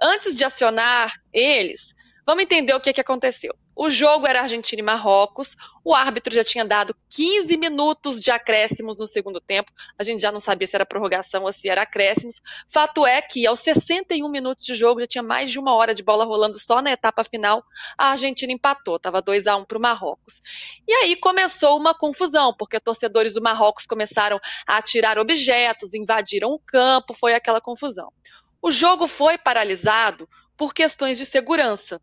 Antes de acionar eles, vamos entender o que aconteceu. O jogo era Argentina e Marrocos, o árbitro já tinha dado 15 minutos de acréscimos no segundo tempo, a gente já não sabia se era prorrogação ou se era acréscimos. Fato é que aos 61 minutos de jogo, já tinha mais de uma hora de bola rolando só na etapa final, a Argentina empatou, estava 2-1 para o Marrocos. E aí começou uma confusão, porque torcedores do Marrocos começaram a atirar objetos, invadiram o campo, foi aquela confusão. O jogo foi paralisado por questões de segurança.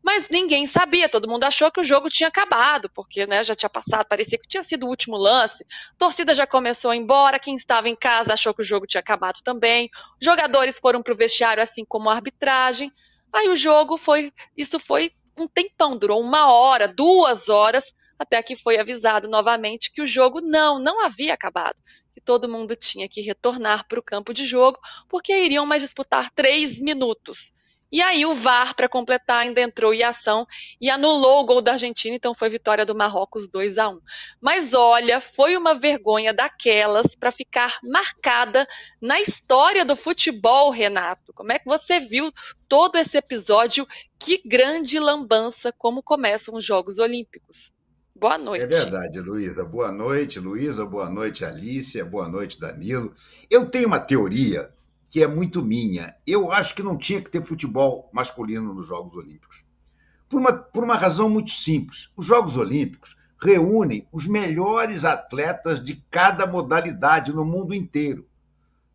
Mas ninguém sabia, todo mundo achou que o jogo tinha acabado, porque já tinha passado, parecia que tinha sido o último lance. A torcida já começou a ir embora, quem estava em casa achou que o jogo tinha acabado também. Os jogadores foram para o vestiário, assim como a arbitragem. Aí o jogo isso foi um tempão, durou 1 hora, 2 horas, até que foi avisado novamente que o jogo não havia acabado. Que todo mundo tinha que retornar para o campo de jogo, porque iriam mais disputar 3 minutos. E aí o VAR, para completar, ainda entrou em ação e anulou o gol da Argentina, então foi vitória do Marrocos 2-1. Mas olha, foi uma vergonha daquelas para ficar marcada na história do futebol, Renato. Como é que você viu todo esse episódio? Que grande lambança, como começam os Jogos Olímpicos. Boa É noite. verdade, Luísa. Boa noite, Luísa. Boa noite, Alícia. Boa noite, Danilo. Eu tenho uma teoria que é muito minha. Eu acho que não tinha que ter futebol masculino nos Jogos Olímpicos. Por uma razão muito simples. Os Jogos Olímpicos reúnem os melhores atletas de cada modalidade no mundo inteiro.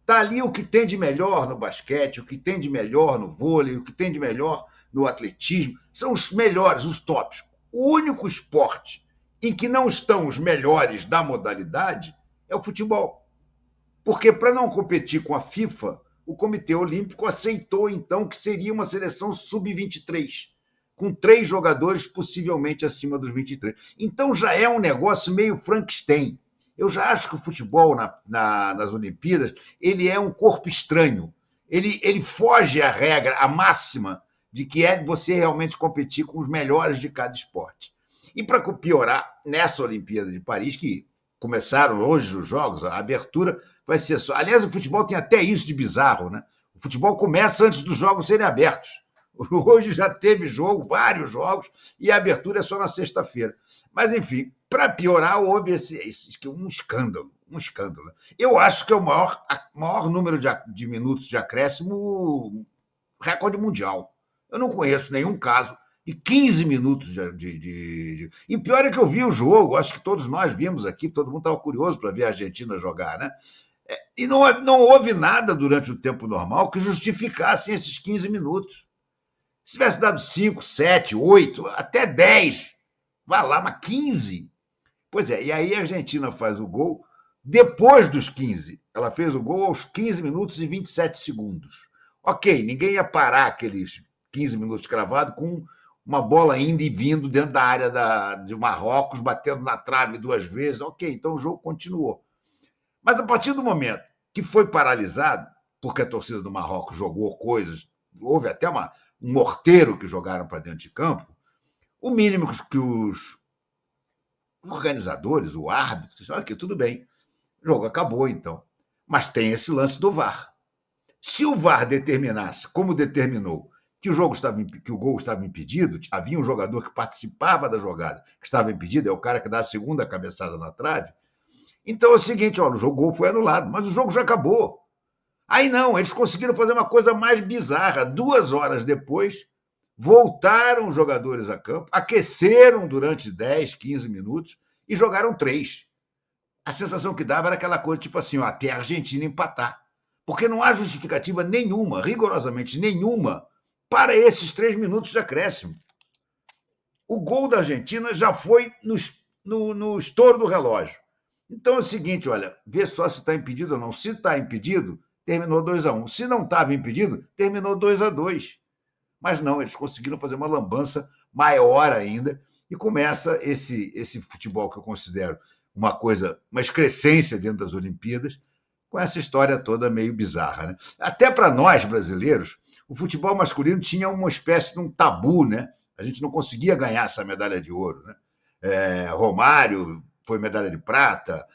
Está ali o que tem de melhor no basquete, o que tem de melhor no vôlei, o que tem de melhor no atletismo. São os melhores, os tops. O único esporte em que não estão os melhores da modalidade é o futebol. Porque, para não competir com a FIFA, o Comitê Olímpico aceitou, então, que seria uma seleção sub-23, com 3 jogadores possivelmente acima dos 23. Então, já é um negócio meio Frankenstein. Eu já acho que o futebol nas Olimpíadas ele é um corpo estranho. Ele foge à regra, à máxima, de que é você realmente competir com os melhores de cada esporte. E para piorar, nessa Olimpíada de Paris, que começaram hoje os jogos, a abertura vai ser só. Aliás, o futebol tem até isso de bizarro, né? O futebol começa antes dos jogos serem abertos. Hoje já teve jogo, vários jogos, e a abertura é só na sexta-feira. Mas, enfim, para piorar, houve um escândalo. Um escândalo. Eu acho que é o maior número de minutos de acréscimo recorde mundial. Eu não conheço nenhum caso de 15 minutos E pior é que eu vi o jogo, acho que todos nós vimos aqui, todo mundo estava curioso para ver a Argentina jogar, né? E não houve nada durante o tempo normal que justificasse esses 15 minutos. Se tivesse dado 5, 7, 8, até 10, vá lá, mas 15. Pois é, e aí a Argentina faz o gol depois dos 15. Ela fez o gol aos 15 minutos e 27 segundos. Ok, ninguém ia parar aqueles 15 minutos cravado com uma bola indo e vindo dentro da área de Marrocos, batendo na trave 2 vezes. Ok, então o jogo continuou. Mas a partir do momento que foi paralisado, porque a torcida do Marrocos jogou coisas, houve até um morteiro que jogaram para dentro de campo, o mínimo que os organizadores, o árbitro, disseram, ok, tudo bem, o jogo acabou então. Mas tem esse lance do VAR. Se o VAR determinasse, como determinou, que o gol estava impedido, havia um jogador que participava da jogada que estava impedido, é o cara que dá a segunda cabeçada na trave, então é o seguinte, olha, o gol foi anulado, mas o jogo já acabou. Aí não, eles conseguiram fazer uma coisa mais bizarra. 2 horas depois, voltaram os jogadores a campo, aqueceram durante 10, 15 minutos e jogaram 3. A sensação que dava era aquela coisa tipo assim, ó, até a Argentina empatar. Porque não há justificativa nenhuma, rigorosamente nenhuma, para esses 3 minutos de acréscimo. O gol da Argentina já foi no estouro do relógio. Então é o seguinte, olha, vê só se está impedido ou não. Se está impedido, terminou 2-1. Se não estava impedido, terminou 2-2. Mas não, eles conseguiram fazer uma lambança maior ainda e começa esse futebol que eu considero uma excrescência dentro das Olimpíadas, com essa história toda meio bizarra, né? Até para nós, brasileiros, o futebol masculino tinha uma espécie de um tabu, né? A gente não conseguia ganhar essa medalha de ouro, né? Romário foi medalha de prata,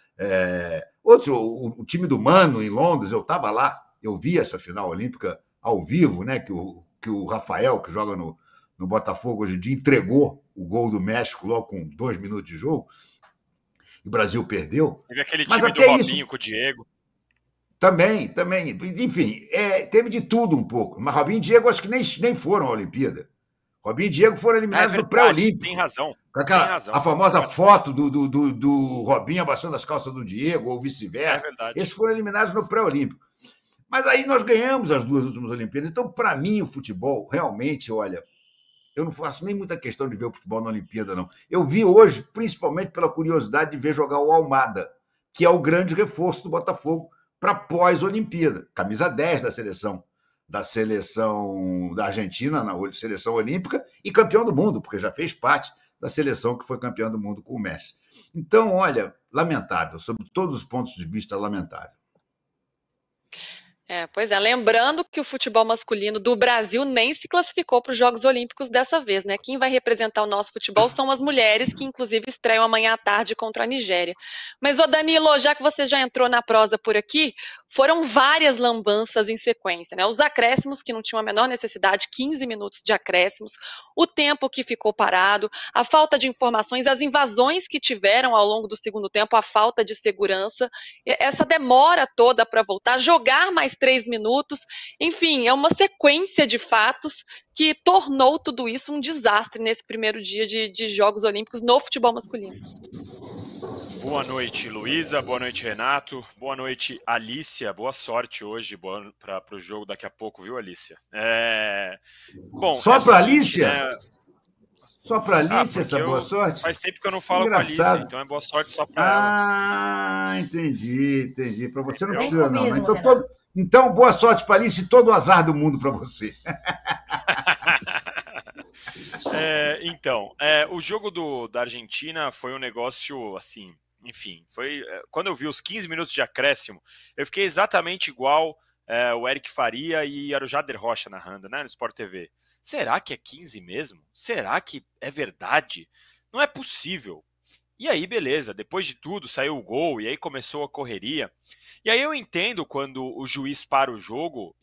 o time do Mano, em Londres, eu estava lá, eu vi essa final olímpica ao vivo, né? Que o Rafael, que joga no Botafogo hoje em dia, entregou o gol do México logo com 2 minutos de jogo, e o Brasil perdeu. Teve aquele Mas time do até Robinho isso com o Diego. também. Enfim, teve de tudo um pouco. Mas Robinho e Diego acho que nem foram à Olimpíada. Robinho e Diego foram eliminados no pré-olímpico. Tem razão. A famosa foto do Robinho abaixando as calças do Diego, ou vice-versa. É verdade. Esses foram eliminados no pré-olímpico. Mas aí nós ganhamos as 2 últimas Olimpíadas. Então, para mim, o futebol, realmente, olha, eu não faço nem muita questão de ver o futebol na Olimpíada, não. Eu vi hoje, principalmente pela curiosidade de ver jogar o Almada, que é o grande reforço do Botafogo para pós-Olimpíada. Camisa 10 da seleção da Argentina, na seleção olímpica, e campeão do mundo, porque já fez parte da seleção que foi campeão do mundo com o Messi. Então, olha, lamentável, sob todos os pontos de vista, lamentável. Pois é, lembrando que o futebol masculino do Brasil nem se classificou para os Jogos Olímpicos dessa vez, né? Quem vai representar o nosso futebol são as mulheres, que inclusive estreiam amanhã à tarde contra a Nigéria. Mas, ô Danilo, já que você já entrou na prosa por aqui, foram várias lambanças em sequência, né? Os acréscimos, que não tinham a menor necessidade, 15 minutos de acréscimos, o tempo que ficou parado, a falta de informações, as invasões que tiveram ao longo do segundo tempo, a falta de segurança, essa demora toda para voltar, jogar mais 3 minutos, enfim, é uma sequência de fatos que tornou tudo isso um desastre nesse primeiro dia de Jogos Olímpicos no futebol masculino. Boa noite, Luísa. Boa noite, Renato. Boa noite, Alícia. Boa sorte hoje para o jogo daqui a pouco, viu, Alícia? Bom, só para a Alícia? Né? Só para a Alice essa boa sorte? Faz tempo que eu não falo com a Alice, então é boa sorte só para ela. Entendi. Para você não precisa não. Mesmo, então, boa sorte para a Alice e todo o azar do mundo para você. O jogo da Argentina foi um negócio assim, enfim, quando eu vi os 15 minutos de acréscimo, eu fiquei exatamente igual o Eric Faria e era o Jader Rocha narrando, né, no Sport TV. Será que é 15 mesmo? Será que é verdade? Não é possível. E aí, beleza, depois de tudo, saiu o gol, e aí começou a correria. E aí eu entendo quando o juiz para o jogo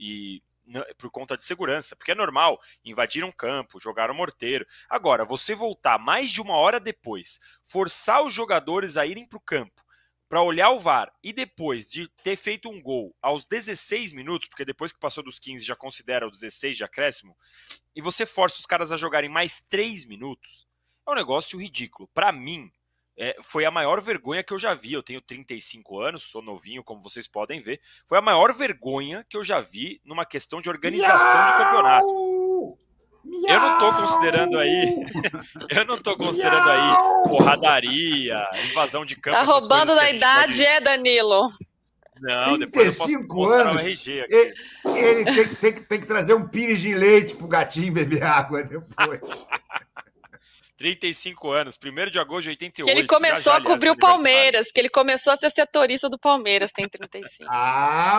por conta de segurança, porque é normal, invadiram campo, jogaram morteiro. Agora, você voltar mais de 1 hora depois, forçar os jogadores a irem para o campo, para olhar o VAR, e depois de ter feito um gol aos 16 minutos, porque depois que passou dos 15 já considera os 16 de acréscimo, e você força os caras a jogarem mais 3 minutos, é um negócio ridículo. Para mim, foi a maior vergonha que eu já vi. Eu tenho 35 anos, sou novinho, como vocês podem ver. Foi a maior vergonha que eu já vi numa questão de organização de campeonato. Eu não tô considerando aí porradaria, invasão de campo. Tá roubando da idade, Danilo? Não, depois eu posso mostrar o RG aqui. Ele tem que trazer um pires de leite pro gatinho beber água depois. 35 anos, 1º de agosto de 88. Que ele começou a cobrir o Palmeiras, que ele começou a ser setorista do Palmeiras, tem 35.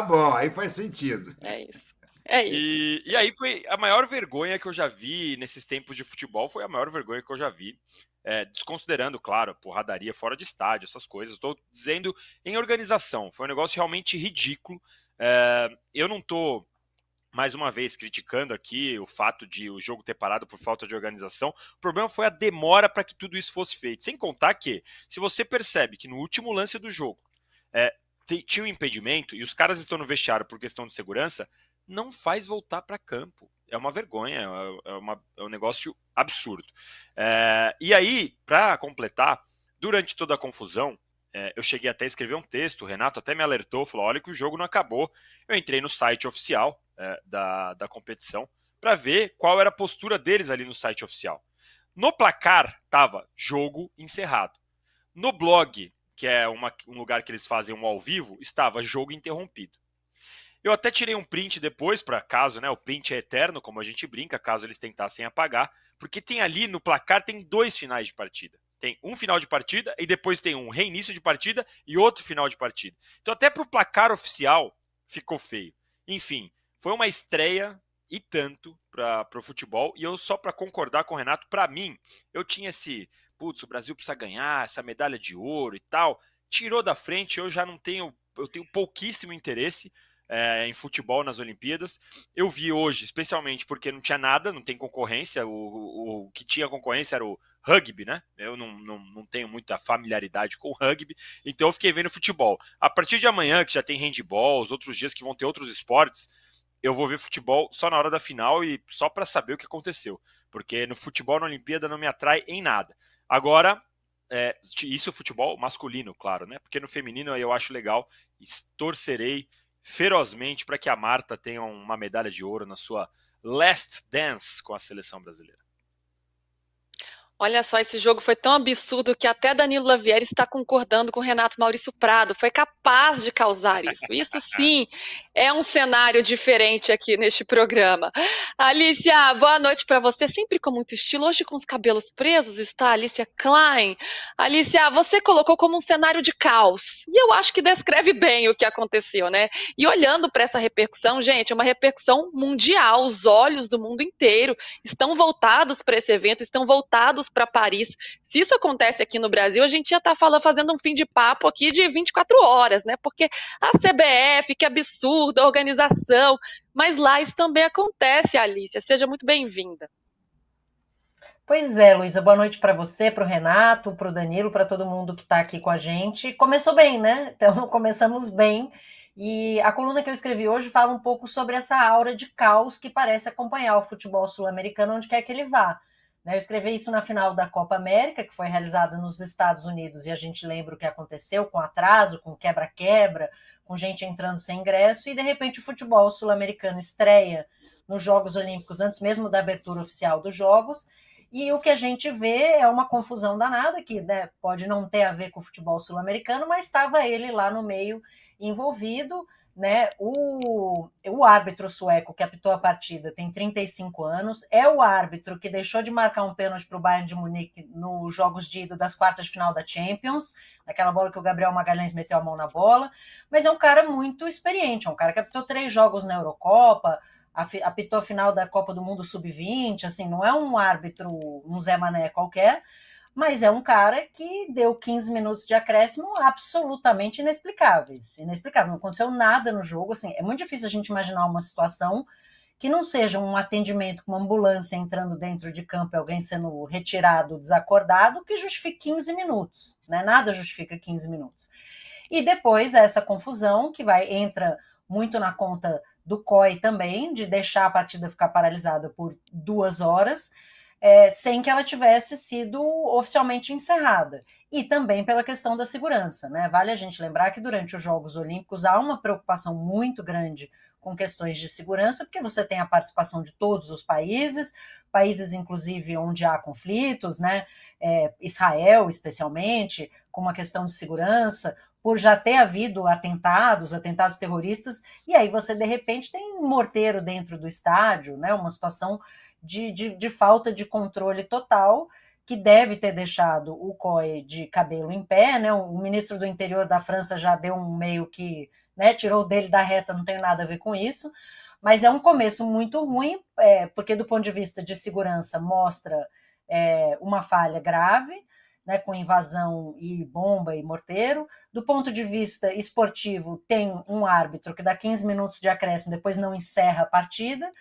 Bom, aí faz sentido. É isso. E aí foi a maior vergonha que eu já vi nesses tempos de futebol, foi a maior vergonha que eu já vi. Desconsiderando, claro, porradaria fora de estádio, essas coisas. Estou dizendo em organização. Foi um negócio realmente ridículo. Eu não estou, mais uma vez, criticando aqui o fato de o jogo ter parado por falta de organização. O problema foi a demora para que tudo isso fosse feito. Sem contar que, se você percebe que no último lance do jogo tinha um impedimento e os caras estão no vestiário por questão de segurança, não faz voltar para campo. É uma vergonha, é um negócio absurdo. E aí, para completar, durante toda a confusão, eu cheguei até a escrever um texto, o Renato até me alertou, falou, olha que o jogo não acabou. Eu entrei no site oficial da competição para ver qual era a postura deles ali no site oficial. No placar estava jogo encerrado. No blog, que é um lugar que eles fazem um ao vivo, estava jogo interrompido. Eu até tirei um print depois, para caso, né? O print é eterno, como a gente brinca, caso eles tentassem apagar, porque tem ali no placar, tem 2 finais de partida. Tem um final de partida e depois tem um reinício de partida e outro final de partida. Então até para o placar oficial ficou feio. Enfim, foi uma estreia e tanto para o futebol. E eu só para concordar com o Renato, para mim, eu tinha o Brasil precisa ganhar essa medalha de ouro e tal. Tirou da frente, eu já não tenho, eu tenho pouquíssimo interesse. em futebol nas Olimpíadas. Eu vi hoje, especialmente porque não tinha nada, não tem concorrência, o que tinha concorrência era o rugby, né? Eu não tenho muita familiaridade com o rugby, então eu fiquei vendo futebol. A partir de amanhã, que já tem handball, os outros dias que vão ter outros esportes, eu vou ver futebol só na hora da final e só para saber o que aconteceu, porque no futebol na Olimpíada não me atrai em nada. Agora, isso é futebol masculino, claro, né? Porque no feminino eu acho legal e torcerei ferozmente para que a Marta tenha uma medalha de ouro na sua last dance com a seleção brasileira. Olha só, esse jogo foi tão absurdo que até Danilo Lavieri está concordando com o Renato Maurício Prado. Foi capaz de causar isso. Isso sim é um cenário diferente aqui neste programa. Alicia, boa noite para você. Sempre com muito estilo. Hoje com os cabelos presos está a Alicia Klein. Alicia, você colocou como um cenário de caos. E eu acho que descreve bem o que aconteceu, né? E olhando para essa repercussão, gente, é uma repercussão mundial. Os olhos do mundo inteiro estão voltados para esse evento, estão voltados para Paris. Se isso acontece aqui no Brasil, a gente já está fazendo um fim de papo aqui de 24 horas, né? Porque a CBF, que absurdo, a organização, mas lá isso também acontece, Alicia. Seja muito bem-vinda. Pois é, Luísa, boa noite para você, para o Renato, para o Danilo, para todo mundo que está aqui com a gente. Começou bem, né? Então, começamos bem. E a coluna que eu escrevi hoje fala um pouco sobre essa aura de caos que parece acompanhar o futebol sul-americano onde quer que ele vá. Eu escrevi isso na final da Copa América, que foi realizada nos Estados Unidos, e a gente lembra o que aconteceu com atraso, com quebra-quebra, com gente entrando sem ingresso, e de repente o futebol sul-americano estreia nos Jogos Olímpicos, antes mesmo da abertura oficial dos Jogos, e o que a gente vê é uma confusão danada, que pode não ter a ver com o futebol sul-americano, mas estava ele lá no meio envolvido, né? O árbitro sueco que apitou a partida tem 35 anos, é o árbitro que deixou de marcar um pênalti para o Bayern de Munique nos jogos de ida das quartas de final da Champions, naquela bola que o Gabriel Magalhães meteu a mão na bola, mas é um cara muito experiente, é um cara que apitou 3 jogos na Eurocopa, apitou a final da Copa do Mundo Sub-20, assim, não é um árbitro, um Zé Mané qualquer, mas é um cara que deu 15 minutos de acréscimo absolutamente inexplicáveis. Inexplicável, não aconteceu nada no jogo. Assim, é muito difícil a gente imaginar uma situação que não seja um atendimento com uma ambulância entrando dentro de campo e alguém sendo retirado, desacordado, que justifique 15 minutos. Né? Nada justifica 15 minutos. E depois essa confusão que entra muito na conta do COI também, de deixar a partida ficar paralisada por 2 horas, sem que ela tivesse sido oficialmente encerrada. E também pela questão da segurança, né? Vale a gente lembrar que durante os Jogos Olímpicos há uma preocupação muito grande com questões de segurança, porque você tem a participação de todos os países inclusive onde há conflitos, né? Israel especialmente, com uma questão de segurança, por já ter havido atentados terroristas, e aí você de repente tem um morteiro dentro do estádio, né? Uma situação de falta de controle total, que deve ter deixado o COI de cabelo em pé, né? O ministro do interior da França já deu um meio que, né, tirou dele da reta, não tem nada a ver com isso, mas é um começo muito ruim, porque do ponto de vista de segurança mostra uma falha grave, né, com invasão e bomba e morteiro. Do ponto de vista esportivo, tem um árbitro que dá 15 minutos de acréscimo, depois não encerra a partida,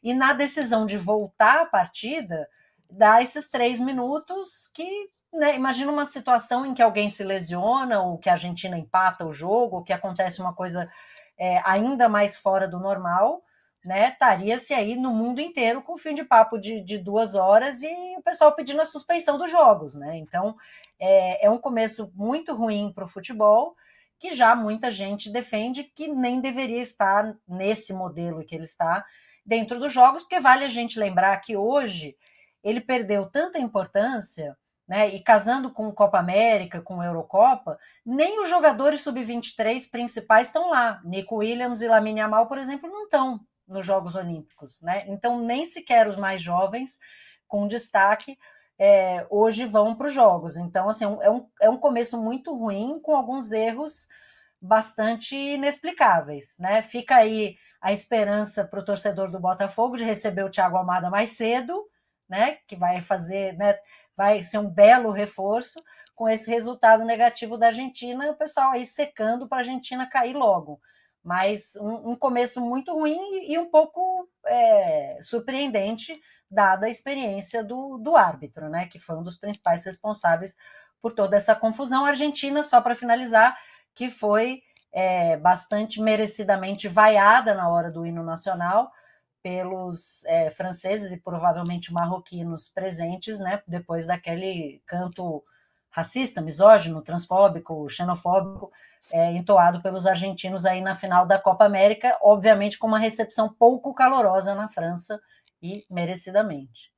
e na decisão de voltar à partida, dá esses 3 minutos que, né, imagina uma situação em que alguém se lesiona, ou que a Argentina empata o jogo, ou que acontece uma coisa ainda mais fora do normal, né, estaria-se aí no mundo inteiro com fim de papo de 2 horas e o pessoal pedindo a suspensão dos jogos, né? Então, é um começo muito ruim para o futebol, que já muita gente defende que nem deveria estar nesse modelo que ele está dentro dos jogos, porque vale a gente lembrar que hoje ele perdeu tanta importância, né, e casando com Copa América, com Eurocopa, nem os jogadores sub-23 principais estão lá. Nico Williams e Lamine Yamal, por exemplo, não estão nos Jogos Olímpicos, né? Então nem sequer os mais jovens com destaque hoje vão para os Jogos. Então, assim, é um começo muito ruim, com alguns erros bastante inexplicáveis, né? Fica aí a esperança para o torcedor do Botafogo de receber o Thiago Almada mais cedo, né? Que vai fazer, né? Vai ser um belo reforço. Com esse resultado negativo da Argentina, o pessoal aí secando para a Argentina cair logo. mas um começo muito ruim e um pouco surpreendente, dada a experiência do árbitro, né, que foi um dos principais responsáveis por toda essa confusão. A Argentina, só para finalizar, que foi bastante merecidamente vaiada na hora do hino nacional pelos franceses e provavelmente marroquinos presentes, né, depois daquele canto racista, misógino, transfóbico, xenofóbico, entoado pelos argentinos aí na final da Copa América, obviamente com uma recepção pouco calorosa na França e merecidamente.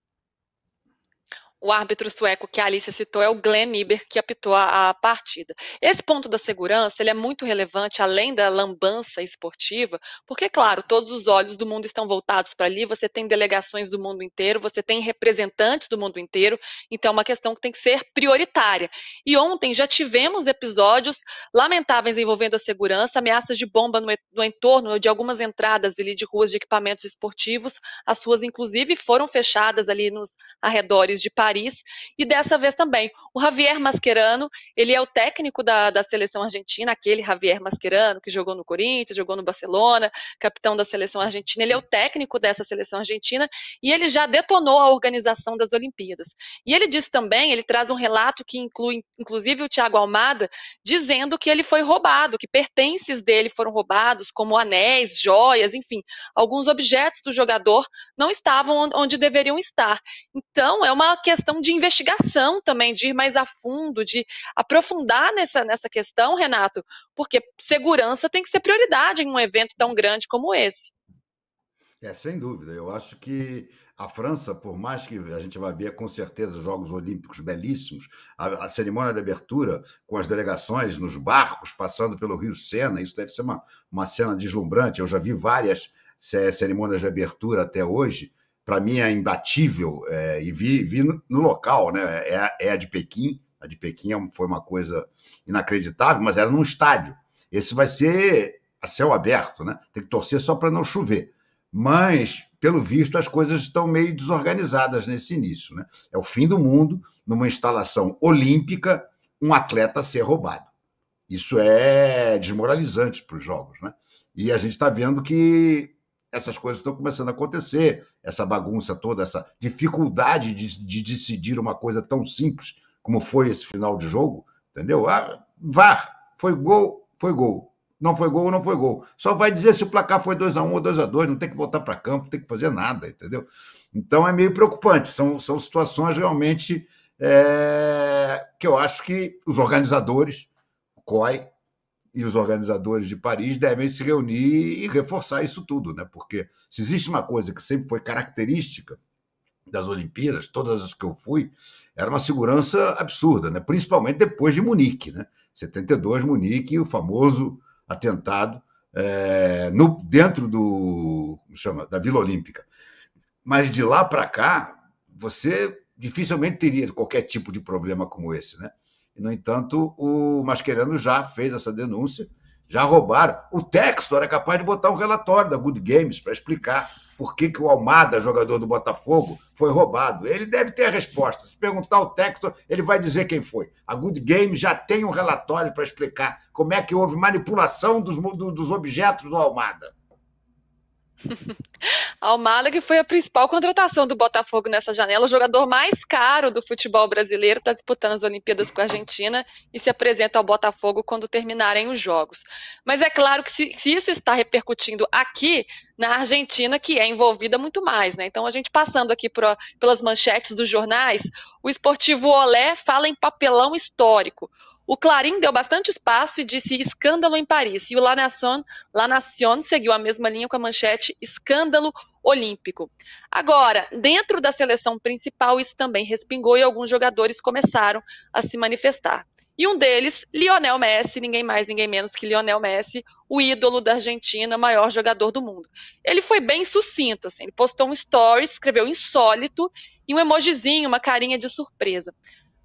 O árbitro sueco que a Alicia citou é o Glenn Iber, que apitou a partida. Esse ponto da segurança ele é muito relevante, além da lambança esportiva, porque, claro, todos os olhos do mundo estão voltados para ali, você tem delegações do mundo inteiro, você tem representantes do mundo inteiro, então é uma questão que tem que ser prioritária. E ontem já tivemos episódios lamentáveis envolvendo a segurança, ameaças de bomba no entorno de algumas entradas ali de ruas de equipamentos esportivos, as ruas, inclusive, foram fechadas ali nos arredores de Paris, e dessa vez também. O Javier Mascherano, ele é o técnico da seleção argentina, aquele Javier Mascherano que jogou no Corinthians, jogou no Barcelona, capitão da seleção argentina, ele é o técnico dessa seleção argentina e ele já detonou a organização das Olimpíadas. E ele diz também, ele traz um relato que inclui, inclusive, o Thiago Almada, dizendo que ele foi roubado, que pertences dele foram roubados, como anéis, joias, enfim, alguns objetos do jogador não estavam onde deveriam estar. Então, é uma questão de investigação também, de ir mais a fundo, de aprofundar nessa questão, Renato, porque segurança tem que ser prioridade em um evento tão grande como esse. Sem dúvida. Eu acho que a França, por mais que a gente vai ver com certeza Jogos Olímpicos belíssimos, a cerimônia de abertura com as delegações nos barcos passando pelo Rio Sena, isso deve ser uma cena deslumbrante. Eu já vi várias cerimônias de abertura até hoje. Para mim é imbatível, e vi no local, né? É a de Pequim. A de Pequim foi uma coisa inacreditável, mas era num estádio. Esse vai ser a céu aberto, né? Tem que torcer só para não chover. Mas, pelo visto, as coisas estão meio desorganizadas nesse início, né? É o fim do mundo, numa instalação olímpica, um atleta ser roubado. Isso é desmoralizante para os jogos, né? E a gente está vendo que essas coisas estão começando a acontecer, essa bagunça toda, essa dificuldade de decidir uma coisa tão simples como foi esse final de jogo, entendeu? VAR, foi gol, foi gol. Não foi gol, não foi gol. Só vai dizer se o placar foi 2-1 ou 2-2, não tem que voltar para campo, não tem que fazer nada, entendeu? Então é meio preocupante, são situações realmente que eu acho que os organizadores, o COI, e os organizadores de Paris devem se reunir e reforçar isso tudo, né? Porque se existe uma coisa que sempre foi característica das Olimpíadas, todas as que eu fui, era uma segurança absurda, né? Principalmente depois de Munique, né? 72, Munique, o famoso atentado dentro da Vila Olímpica. Mas de lá para cá, você dificilmente teria qualquer tipo de problema como esse, né? No entanto, o Mascherano já fez essa denúncia, já roubaram. O Textor era capaz de botar um relatório da Good Games para explicar por que o Almada, jogador do Botafogo, foi roubado. Ele deve ter a resposta. Se perguntar ao Textor, ele vai dizer quem foi. A Good Games já tem um relatório para explicar como é que houve manipulação dos objetos do Almada. Almada, que foi a principal contratação do Botafogo nessa janela, o jogador mais caro do futebol brasileiro, está disputando as Olimpíadas com a Argentina e se apresenta ao Botafogo quando terminarem os jogos. Mas é claro que se isso está repercutindo aqui na Argentina, que é envolvida muito mais, né? Então a gente passando aqui pelas manchetes dos jornais, o Esportivo Olé fala em papelão histórico. O Clarín deu bastante espaço e disse escândalo em Paris. E o La Nación seguiu a mesma linha com a manchete escândalo olímpico. Agora, dentro da seleção principal, isso também respingou e alguns jogadores começaram a se manifestar. E um deles, Lionel Messi, ninguém mais, ninguém menos que Lionel Messi, o ídolo da Argentina, maior jogador do mundo. Ele foi bem sucinto, assim, ele postou um story, escreveu insólito e um emojizinho, uma carinha de surpresa.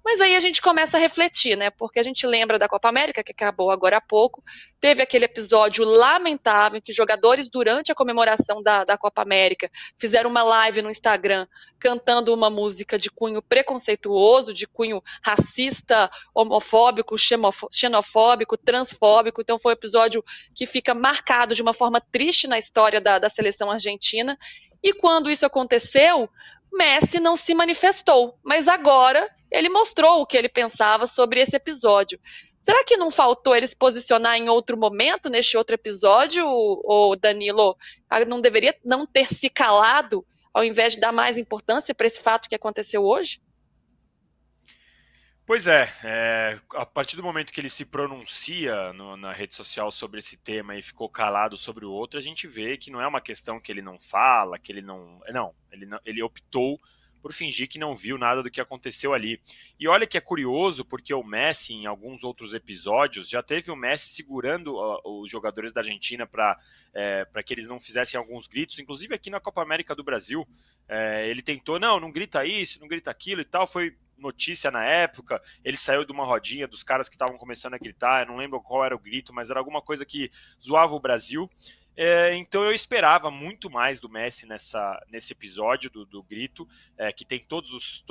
Mas aí a gente começa a refletir, né? Porque a gente lembra da Copa América, que acabou agora há pouco. Teve aquele episódio lamentável em que jogadores, durante a comemoração da Copa América, fizeram uma live no Instagram cantando uma música de cunho preconceituoso, de cunho racista, homofóbico, xenofóbico, transfóbico. Então foi um episódio que fica marcado de uma forma triste na história da seleção argentina. E quando isso aconteceu, Messi não se manifestou, mas agora ele mostrou o que ele pensava sobre esse episódio. Será que não faltou ele se posicionar em outro momento, neste outro episódio, ou Danilo? Não deveria não ter se calado, ao invés de dar mais importância para esse fato que aconteceu hoje? Pois é, a partir do momento que ele se pronuncia na rede social sobre esse tema e ficou calado sobre o outro, a gente vê que não é uma questão que ele não fala, que ele não. Não, ele optou por fingir que não viu nada do que aconteceu ali. E olha que é curioso, porque o Messi, em alguns outros episódios, já teve o Messi segurando os jogadores da Argentina para que eles não fizessem alguns gritos, inclusive aqui na Copa América do Brasil. Ele tentou, não grita isso, não grita aquilo e tal, foi notícia na época, ele saiu de uma rodinha dos caras que estavam começando a gritar, eu não lembro qual era o grito, mas era alguma coisa que zoava o Brasil. Então eu esperava muito mais do Messi nesse episódio do grito, que tem todos os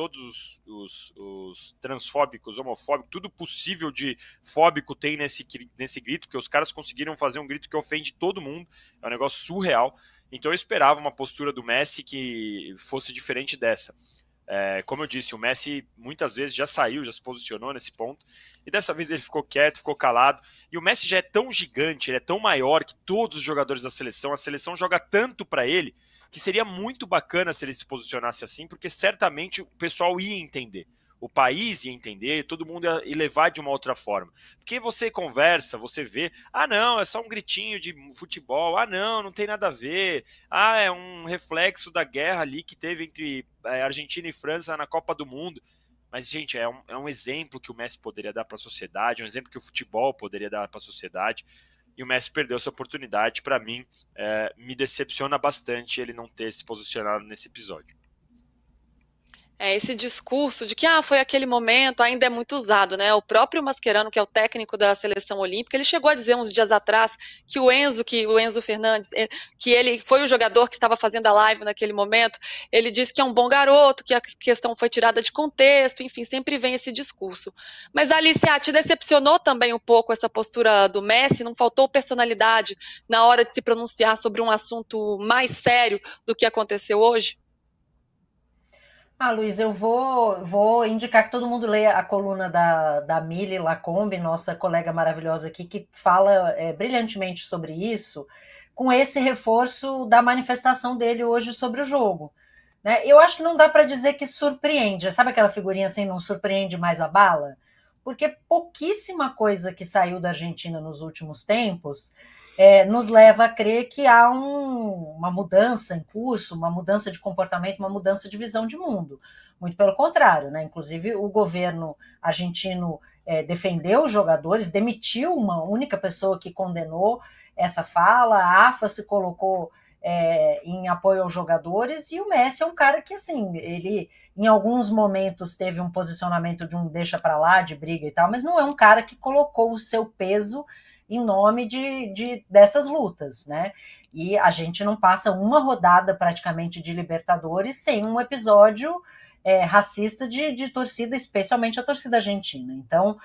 transfóbicos, homofóbicos, tudo possível de fóbico tem nesse grito, porque os caras conseguiram fazer um grito que ofende todo mundo, é um negócio surreal. Então eu esperava uma postura do Messi que fosse diferente dessa. Como eu disse, o Messi muitas vezes já saiu, já se posicionou nesse ponto, e dessa vez ele ficou quieto, ficou calado, e o Messi já é tão gigante, ele é tão maior que todos os jogadores da seleção, a seleção joga tanto para ele, que seria muito bacana se ele se posicionasse assim, porque certamente o pessoal ia entender. O país ia entender, todo mundo ia levar de uma outra forma. Porque você conversa, você vê, não, é só um gritinho de futebol, não tem nada a ver, é um reflexo da guerra ali que teve entre Argentina e França na Copa do Mundo. Mas, gente, é um exemplo que o Messi poderia dar para a sociedade, é um exemplo que o futebol poderia dar para a sociedade, e o Messi perdeu essa oportunidade. Para mim, me decepciona bastante ele não ter se posicionado nesse episódio. Esse discurso de que foi aquele momento ainda é muito usado, né? O próprio Mascherano, que é o técnico da seleção olímpica, ele chegou a dizer uns dias atrás que o Enzo Fernandes, que ele foi o jogador que estava fazendo a live naquele momento, ele disse que é um bom garoto, que a questão foi tirada de contexto, enfim, sempre vem esse discurso. Mas, Alicia, te decepcionou também um pouco essa postura do Messi? Não faltou personalidade na hora de se pronunciar sobre um assunto mais sério do que aconteceu hoje? Luiz, eu vou indicar que todo mundo leia a coluna da Mili Lacombe, nossa colega maravilhosa aqui, que fala brilhantemente sobre isso, com esse reforço da manifestação dele hoje sobre o jogo. Né? Eu acho que não dá para dizer que surpreende. Sabe aquela figurinha assim, não surpreende mais a bala? Porque pouquíssima coisa que saiu da Argentina nos últimos tempos nos leva a crer que há uma mudança em curso, uma mudança de comportamento, uma mudança de visão de mundo. Muito pelo contrário, né? Inclusive o governo argentino defendeu os jogadores, demitiu uma única pessoa que condenou essa fala, a AFA se colocou em apoio aos jogadores, e o Messi é um cara que, assim, ele em alguns momentos teve um posicionamento de um deixa pra lá, de briga e tal, mas não é um cara que colocou o seu peso em nome dessas lutas, né? E a gente não passa uma rodada praticamente de Libertadores sem um episódio racista de torcida, especialmente a torcida argentina. Então,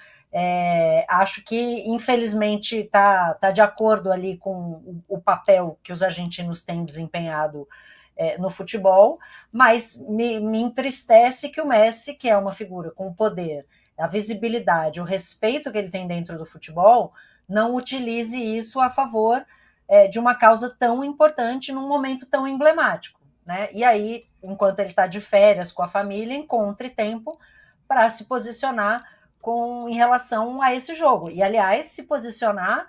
acho que, infelizmente, está de acordo ali com o papel que os argentinos têm desempenhado no futebol, mas me entristece que o Messi, que é uma figura com o poder, a visibilidade, o respeito que ele tem dentro do futebol, não utilize isso a favor de uma causa tão importante num momento tão emblemático, né? E aí, enquanto ele está de férias com a família, encontre tempo para se posicionar em relação a esse jogo. E, aliás, se posicionar,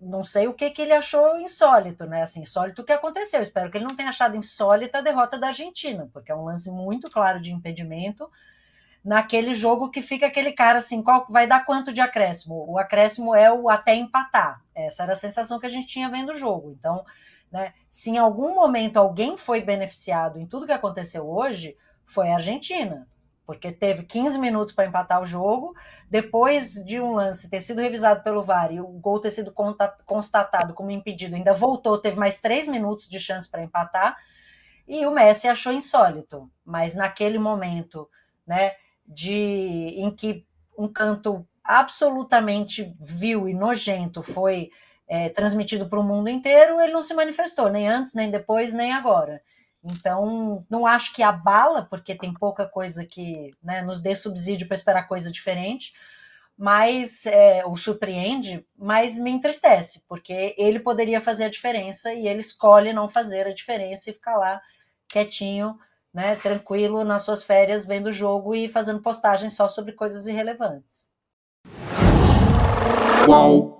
não sei o que ele achou insólito, né? Assim, insólito o que aconteceu. Espero que ele não tenha achado insólita a derrota da Argentina, porque é um lance muito claro de impedimento naquele jogo que fica aquele cara assim, vai dar quanto de acréscimo? O acréscimo é o até empatar. Essa era a sensação que a gente tinha vendo o jogo. Então, né, se em algum momento alguém foi beneficiado em tudo que aconteceu hoje, foi a Argentina. porque teve 15 minutos para empatar o jogo, depois de um lance ter sido revisado pelo VAR e o gol ter sido constatado como impedido, ainda voltou, teve mais 3 minutos de chance para empatar, e o Messi achou insólito, mas naquele momento, né, em que um canto absolutamente vil e nojento foi transmitido para o mundo inteiro, ele não se manifestou, nem antes, nem depois, nem agora. Então, não acho que abala, porque tem pouca coisa que, né, nos dê subsídio para esperar coisa diferente, mas o surpreende, mas me entristece, porque ele poderia fazer a diferença e ele escolhe não fazer a diferença e ficar lá quietinho, né, tranquilo nas suas férias, vendo o jogo e fazendo postagens só sobre coisas irrelevantes. Uau!